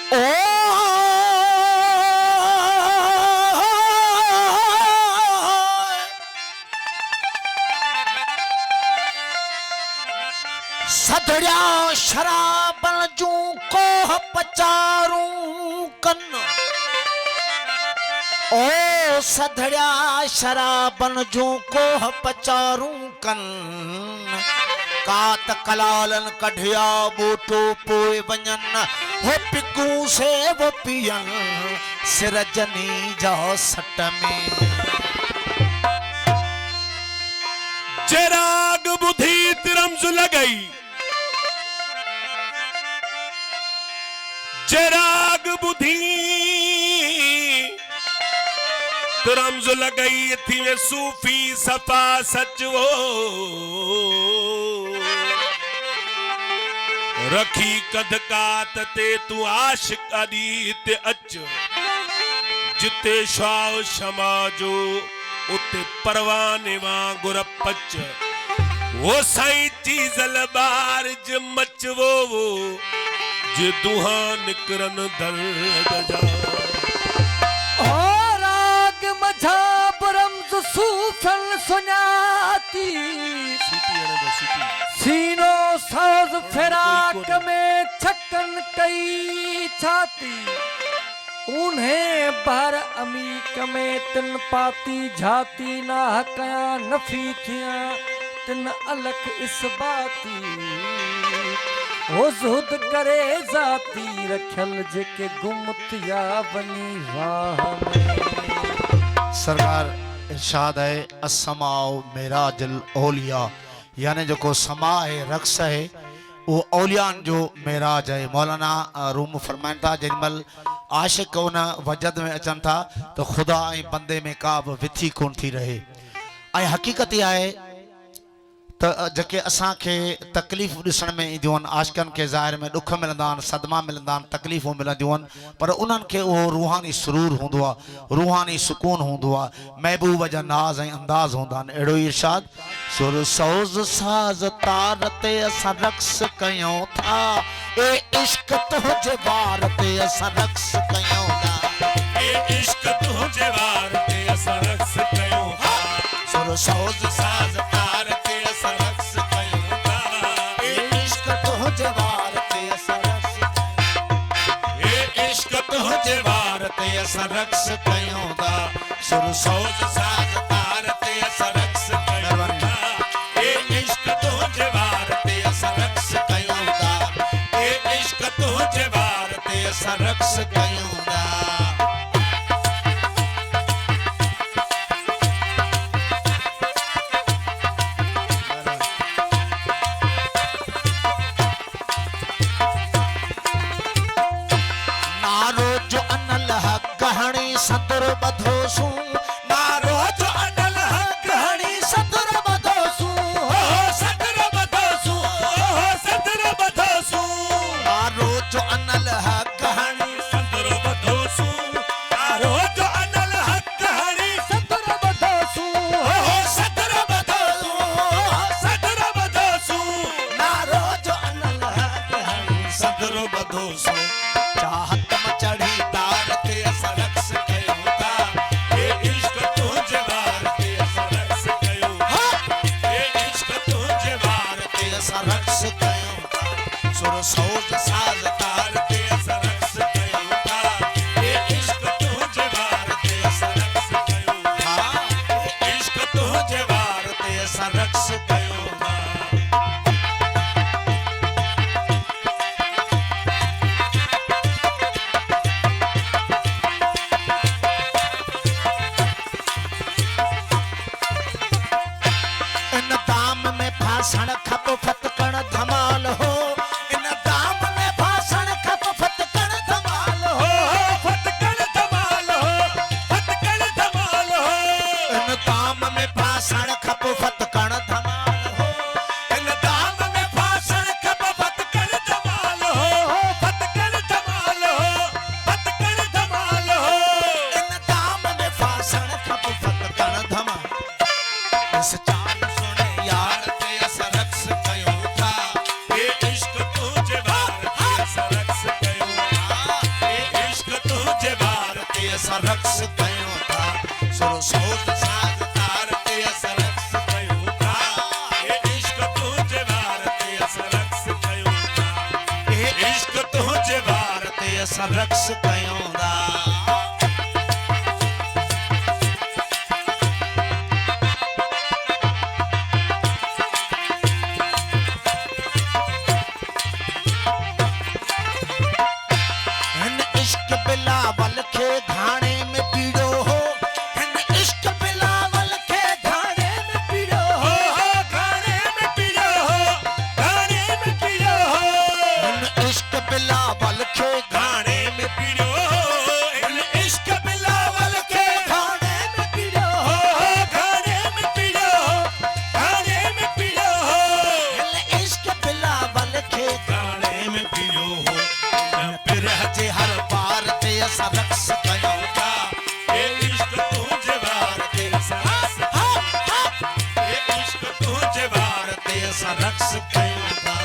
ओ सधड़िया शराबन जू कोह पचारूं कन ओ सधड़िया शराबन जू कोह पचारूं कन कात कलालन कढ़िया बोटो पोए वञन हो पिकू से वो पियन सिरजनी जा सट में चिराग बुधी तिरमज लगई चिराग बुधी तिरमज लगई थी वे सूफी सफा सच वो रखी कदकात ते तू आशिक अदीत अच जिते शाह समाजो उते परवाने वांगुर पच वो साईं चीज़ल बार ज मच वो जे दुहा निकरन दर्द जा ओ राग मझा परमज सूफल सुनाती सीनो साज फिराक में छकन कई छाती उन्हें भर अमीक में तिन पाती झाती ना हकया नफी थिया तिन अलख इस बाती वो जुहद करे जाती रखल जेके गुम थिया बनी राह में। सरकार इरशाद है असमाओ मेराजल औलिया यानी जो को समा है रक्स है वो औलियान जो मेराज है। मौलाना रूम फरमाइन था जिनमल आशिक उन वजद में अचन था तो खुदा ऐं बंदे में का भी विथी कोन थी रहे ऐं हकीकत ही आहे त जेके असां खे तकलीफ़ ॾिसण में ईंदियूं आहिनि आशिकनि खे ज़ाहिर में ॾुख मिलंदा आहिनि सदमा मिलंदा आहिनि तकलीफ़ूं मिलंदियूं आहिनि पर उन्हनि खे उहो रूहानी सुरूर हूंदो आहे रूहानी सुकून हूंदो आहे महबूब जा नाज़ ऐं अंदाज़ हूंदा आहिनि। अहिड़ो ई इरशाद सुर सोज़ साज़ तार ते असां रक़्स कयूं था ए इश्क तुंहिंजे वार ते असां रक़्स कयूं था ए इश्क तुझे वार ते असां रक़्स कयूं था सुर सोज़ साज़ तार ते असां रक़्स कयूं था ए इश्क तुंहिंजे वार ते असां रक़्स ए इश्क तुझे वार ते असां रक़्स कयूं था सुर सोज़ साज़ तार ते असां रक़्स कयूं था ए इश्क तुझे वार ते असां रक़्स कयूं था ए इश्क तुझे वार ते असां रक़्स कयूं था नारो जो अनल हक हणी सदर बधोसूं नारो जो अनल हक हणी सदर बधोसूं सदर बधोसूं सदर बधोसूं नारो जो अनल हक हणी सदर बधोसूं नारो जो अनल हक हणी सतर बधोसूं सदर बधोसूं सदर बधोसूं नारो जो अनल हक हणी सदर बधोसूं चाहत में चढ़ी तार ते असां रक़्स कयूं था ए इश्क तुझे वार ते असां रक़्स कयूं था ए इश्क तुझे वार ते असां रक़्स कयूं था सुर सोज़ साज़ तार ते असां रक़्स कयूं था ए इश्क तुझे वार ते असां रक़्स कयूं था ए इश्क तुझे वार ते असां रक़्स कयूं था रक्स कयूं था सुर सोज साज तार ते अस रक्स कयूं था ए इश्क तुझे वार ते अस रक्स कयूं था ए इश्क तुझे वार ते अस रक्स कयूं था इश्क बिलावल के घाणे में पीड़ो हो इश्क बिलावल के घाणे में पीड़ो हो हो गाने में पीड़ो हो गाने में पीड़ो हो इश्क बिलावल के घाणे में पीड़ो हो इन इश्क बिलावल के घाणे में पीड़ो हो हो गाने में पीड़ो हो गाने में पीड़ो हो इश्क बिलावल के गाने में पीड़ो हो पिरह जे हर बार ते अस रक्स कयूं था ए इश्क तुझे वार ते अस रक्स ए इश्क तुझे वार ते अस रक्स कयूं था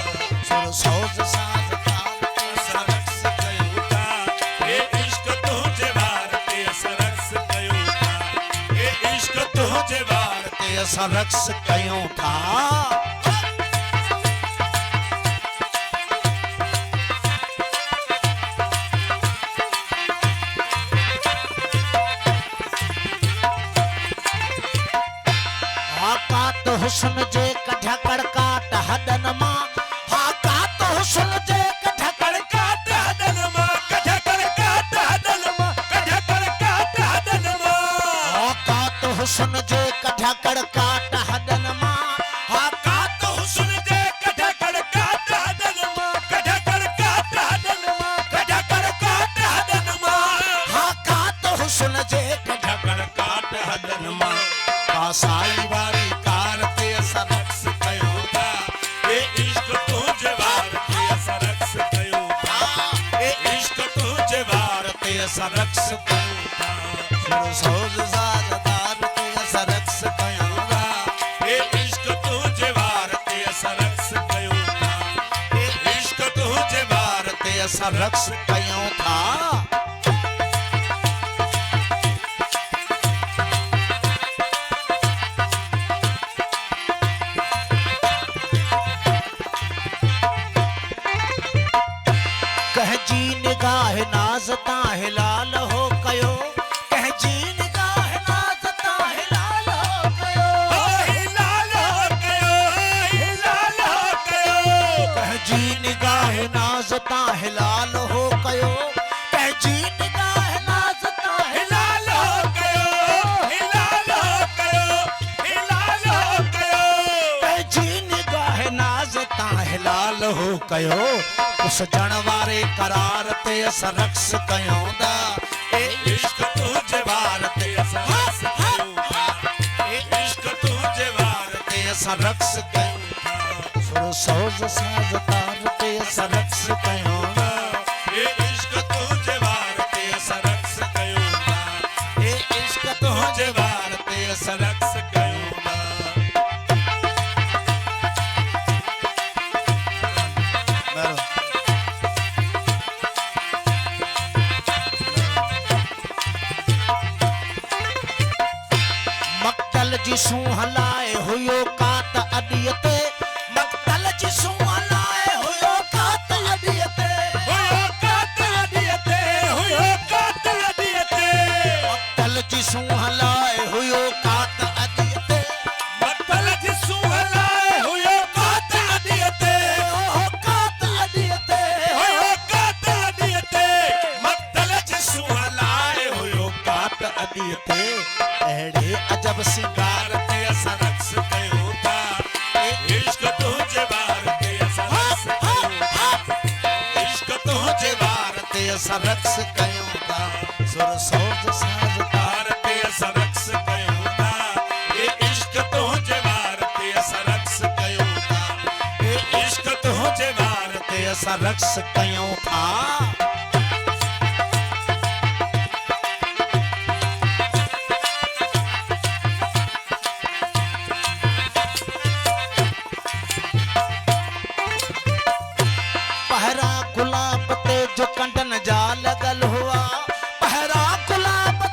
सुर सोज साज तार ते अस रक्स कयूं था ए इश्क तुझे वार ते अस रक्स कयूं था ए इश्क तुझे वार ते अस रक्स कयूं था हाकात हुस्न जे कढकड़ काट हदन मां हाकात हुस्न जे कढकड़ काट हदन मां कढकड़ काट हदन मां कढकड़ काट हदन मां हाकात हुस्न जे कढकड़ काट हदन मां हाकात हुस्न जे कढकड़ काट हदन मां कढकड़ काट हदन मां कढकड़ काट हदन मां हाकात हुस्न जे कढकड़ काट हदन मां कासाई वारी कार ते अस रक्स कयूं था ए इश्क तुझे वार ते अस रक्स कयूं था ए इश्क तुझे वार ते अस रक्स कयूं था सुर सोज साज तार ते अस रक्स कयूं था ए इश्क तुझे वार ते अस रक्स कयूं था ए इश्क तुझे वार ते अस रक्स कयूं था कह जी निगाह नाज ताहे लाल हो कयो कह जी निगाह नाज ताहे लाल हो कयो हे लाल हो गयो हे लाल हो गयो कह जी निगाह नाज ताहे लाल हो कयो कह जी निगाह नाज ताहे हे लाल हो गयो हे लाल हो गयो हे लाल हो गयो कह जी निगाह नाज ताहे लाल हो कयो उस जण वारे करार ते अस रक्स कयूं दा ए इश्क तुझे वार ते अस रक्स कयूं था ए इश्क तुझे वार ते अस रक्स कयूं था सुर सोज साज तार ते अस रक्स कयूं दा ए इश्क तुझे वार ते अस रक्स कयूं था ए इश्क तुझे वार ते अस रक्स कयूं था मक्तल जी सूं हलाए हुयो कात अॾीअ ते मक्तल जी सूं हलाए हुयो कात अॾीअ ते हुयो कात अॾीअ ते हुयो कात अॾीअ ते मक्तल जी सूं हलाए हुयो कात अॾीअ ते मक्तल जी सूं हलाए हुयो कात अॾीअ ते ओहो कात अॾीअ ते हुयो कात अॾीअ ते मक्तल जी सूं हलाए हुयो कात अॾीअ ते अहिड़े अजब सिंगार ते अस रक्स कयूं था ए इश्क तुझे वार ते अस रक्स कयूं था इश्क तुझे वार ते अस रक्स कयूं था सुर सोज साज तार वार ते अस रक्स कयूं था ए इश्क तुझे वार ते अस रक्स कयूं था ए इश्क तुझे वार ते अस रक्स कयूं था पहरा गुलाब ते जो कंडन जा लगल हुआ पहरा गुलाब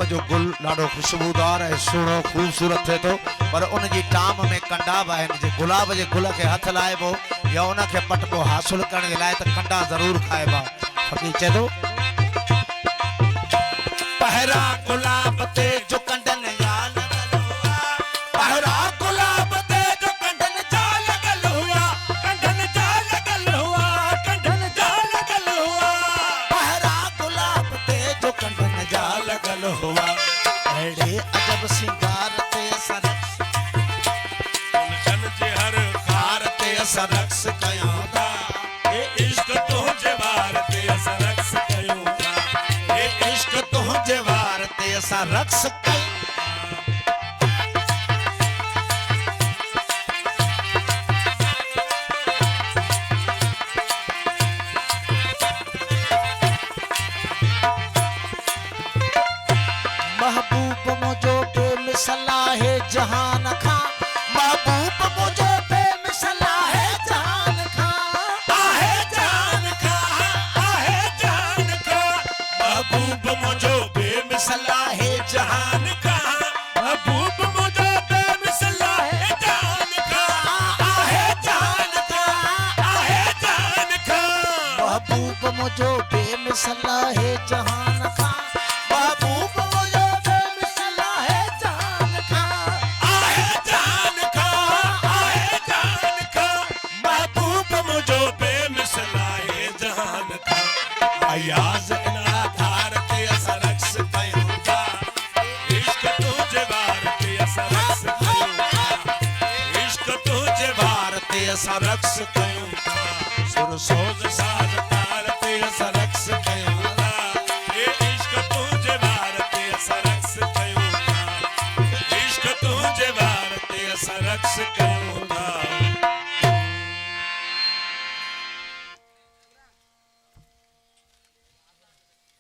गुलाब जो गुल ॾाढो ख़ुशबूदार ऐं सुहिणो ख़ूबसूरत थिए थो पर उन जी टाम में कंडा बि आहिनि जे गुलाब जे गुल खे हथ लाइबो या उन खे पटबो हासिल करण जे लाइ त कंडा ज़रूरु खाइबा फ़क़ीर चए थो पहरा गुलाब ते जो कंडन जा लॻल हुआ पहरा गुलाब ते जो कंडन जा लॻल हुआ कंडन जा लॻल हुआ कंडन जा लॻल हुआ पहरा गुलाब ते जो कंडन जा लॻल हुआ अहिड़े अजब सिंगार ते सरक्स गुलशन जे हर खार ते असां रक्स कयूं था ए इश्क तुंहिंजे वार ते असां रक्स कयूं था ए इश्क तुंहिंजे वार ते असां रक्स कयूं महबूब मुझो बेमिसल आहे जहान खां महबूब मुझो बेमिसल आहे जहान खां आहे जान का आहे जान का महबूब मुझो बेमिसल आहे जहान का महबूब मुझो बेमिसल आहे जान का आहे जान का आहे जान का महबूब मुझो बेमिसल आहे जहान खां महबूब मुझो बेमिसल आहे जहान खां आहे जान का आहे जान का महबूब मुझो बेमिसल आहे जहान का अयाज़ इन आधार ते असां रक्स कयूं था इश्क तुंहिंजे वार ते असां रक्स कयूं था इश्क तुंहिंजे वार ते असां रक्स कयूं था सुर सोज़ साज़